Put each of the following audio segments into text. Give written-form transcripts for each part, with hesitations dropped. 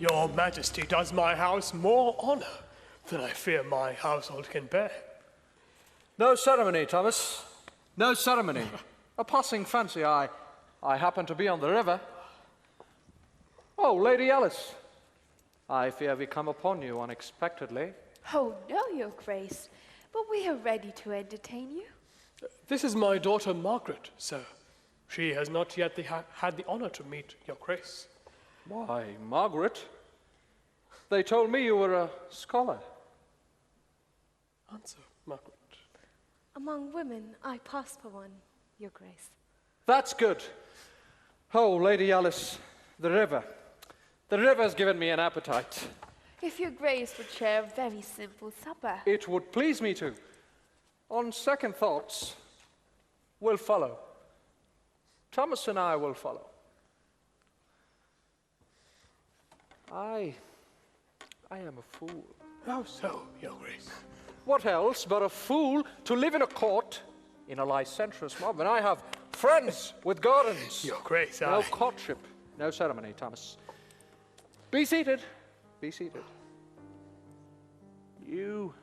Your Majesty does my house more honor than I fear my household can bear. No ceremony, Thomas. No ceremony. A passing fancy. I happen to be on the river. Oh, Lady Alice. I fear we come upon you unexpectedly. Oh, no, Your Grace, but we are ready to entertain you. This is my daughter Margaret, sir. She has not yet had the honor to meet Your Grace. Why, Margaret? They told me you were a scholar. Answer, Margaret. Among women, I pass for one, Your Grace. That's good. Oh, Lady Alice, the river. The river's given me an appetite. If Your Grace would share a very simple supper. It would please me to. On second thoughts, we'll follow. Thomas and I will follow. I am a fool. How so, Your Grace? What else but a fool to live in a court in a licentious mob when I have friends with gardens? Your Grace, No courtship, no ceremony, Thomas. Be seated. Be seated. You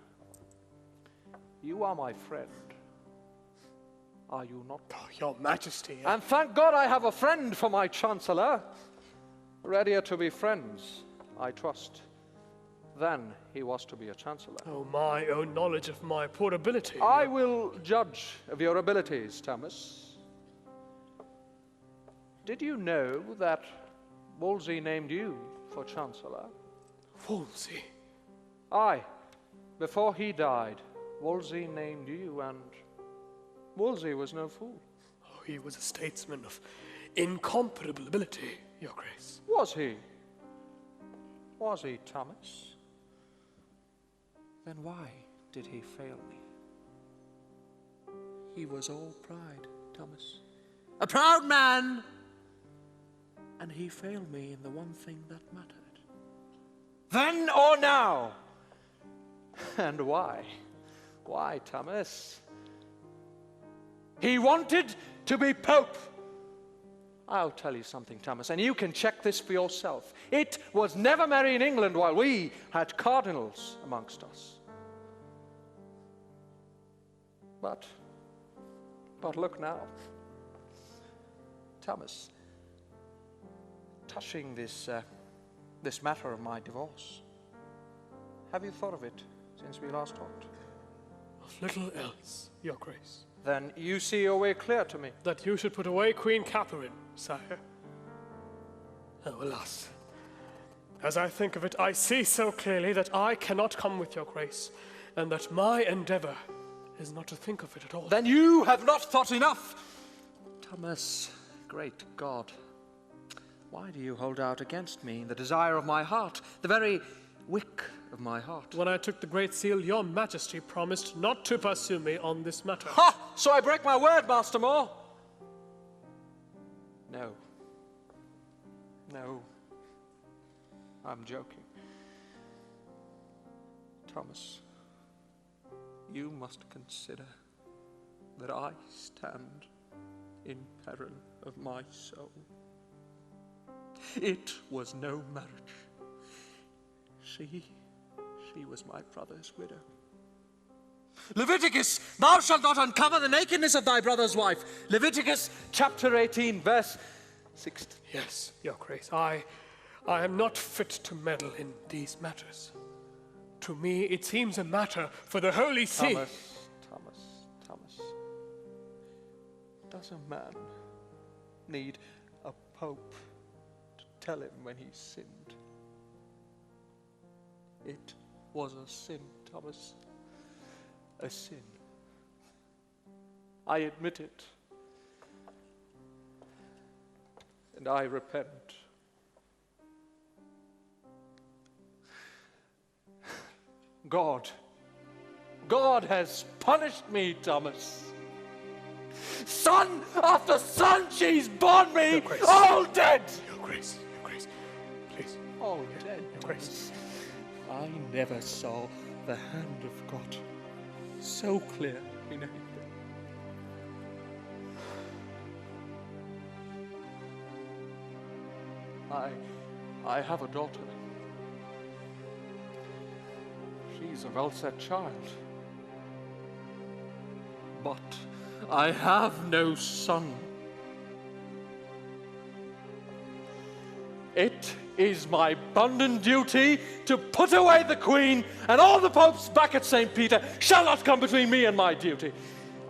are my friend. Are you not? Oh, Your Majesty. And thank God I have a friend for my Chancellor. Readier to be friends, I trust, than he was to be a Chancellor. Oh, my own knowledge of my poor ability. I will judge of your abilities, Thomas. Did you know that Wolsey named you for Chancellor? Wolsey? Aye. Before he died, Wolsey named you, and Wolsey was no fool. Oh, he was a statesman of incomparable ability, Your Grace. Was he? Was he, Thomas? Then why did he fail me? He was all pride, Thomas. A proud man! And he failed me in the one thing that mattered. Then or now? And why? Why, Thomas? He wanted to be Pope. I'll tell you something, Thomas, and you can check this for yourself. It was never merry in England while we had cardinals amongst us. But look now. Thomas, touching this matter of my divorce, have you thought of it since we last talked? Of little else, Your Grace. Then you see your way clear to me. That you should put away Queen Catherine, sire. Oh, alas. As I think of it, I see so clearly that I cannot come with Your Grace, and that my endeavor is not to think of it at all. Then you have not thought enough. Thomas, great God, why do you hold out against me the desire of my heart, the very wick of my heart? When I took the Great Seal, Your Majesty promised not to pursue me on this matter. Ha! So I break my word, Master Moore? No. No. I'm joking. Thomas, you must consider that I stand in peril of my soul. It was no marriage. She was my brother's widow. Leviticus, thou shalt not uncover the nakedness of thy brother's wife. Leviticus chapter 18, verse 16. Yes, Your Grace, I am not fit to meddle in these matters. To me, it seems a matter for the Holy See. Thomas. Does a man need a pope to tell him when he's sinned? It was a sin, Thomas. A sin. I admit it. And I repent. God has punished me, Thomas. Son after son, she's borne me, Your Grace. all dead. Your Grace, please. All dead. Your Grace. I never saw the hand of God so clear in anything. I have a daughter. She's a well-set child. But I have no son. It is my bounden duty to put away the Queen, and all the popes back at St. Peter shall not come between me and my duty.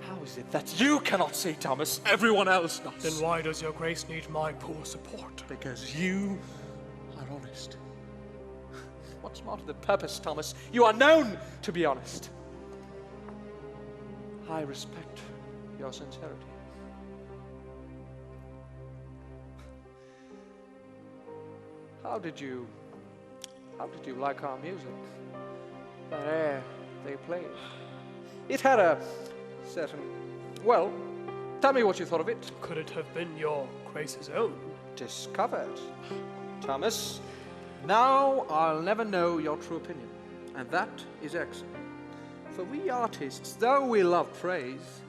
How is it that you cannot see, Thomas? Everyone else does. Then why does your grace need my poor support? Because you are honest. What's more to the purpose, Thomas? You are known to be honest. I respect your sincerity. How did you like our music? That air they played. It had a certain... Well, tell me what you thought of it. Could it have been your grace's own? Discovered. Thomas, now I'll never know your true opinion. And that is excellent. For we artists, though we love praise,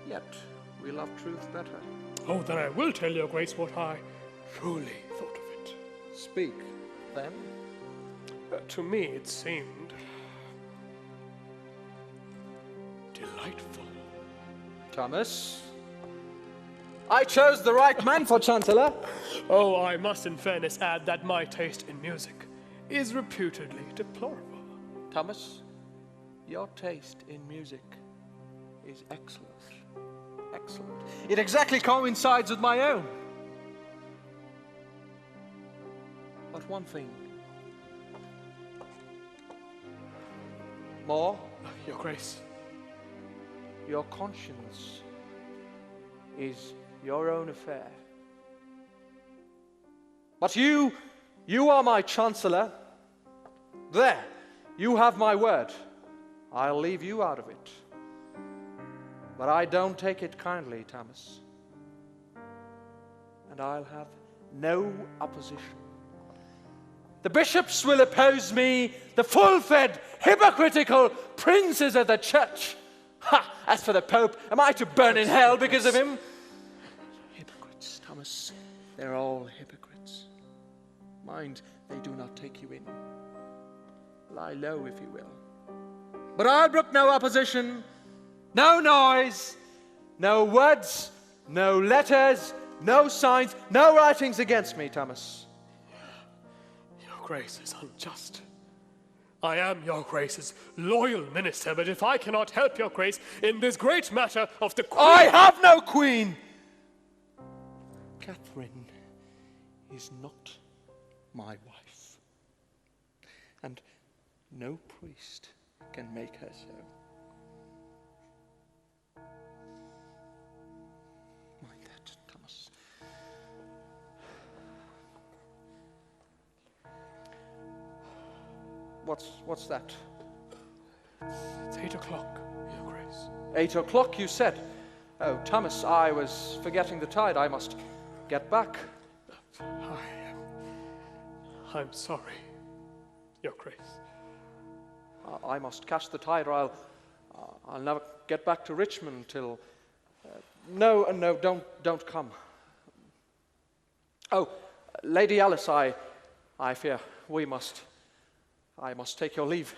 yet we love truth better. Oh, then I will tell your grace what I truly thought of it. Speak, then. To me it seemed delightful. Thomas, I chose the right man for Chancellor. Oh, I must in fairness add that my taste in music is reputedly deplorable. Thomas, your taste in music is excellent. Excellent. It exactly coincides with my own. But one thing. More? Your grace. Your conscience is your own affair. But you are my Chancellor. There, you have my word. I'll leave you out of it. But I don't take it kindly, Thomas. And I'll have no opposition. The bishops will oppose me, the full-fed, hypocritical princes of the church. Ha! As for the Pope, am I to burn in hell because of him? Hypocrites, Thomas. They're all hypocrites. Mind, they do not take you in. Lie low, if you will. But I'll brook no opposition, no noise, no words, no letters, no signs, no writings against me, Thomas. Your grace is unjust. I am your grace's loyal minister, but if I cannot help your grace in this great matter of the Queen... I have no queen! Catherine is not my wife. And no priest can make her so. Mind that, Thomas. What's that? It's 8 o'clock, your grace. 8 o'clock, you said. Oh, Thomas, I was forgetting the tide. I must get back. I'm sorry, your grace. I must catch the tide, or I'll never get back to Richmond till... No, don't come. Oh, Lady Alice, I fear I must take your leave.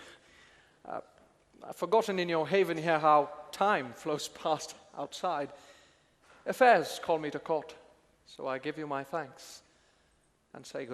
I've forgotten in your haven here how time flows past outside. Affairs call me to court, so I give you my thanks and say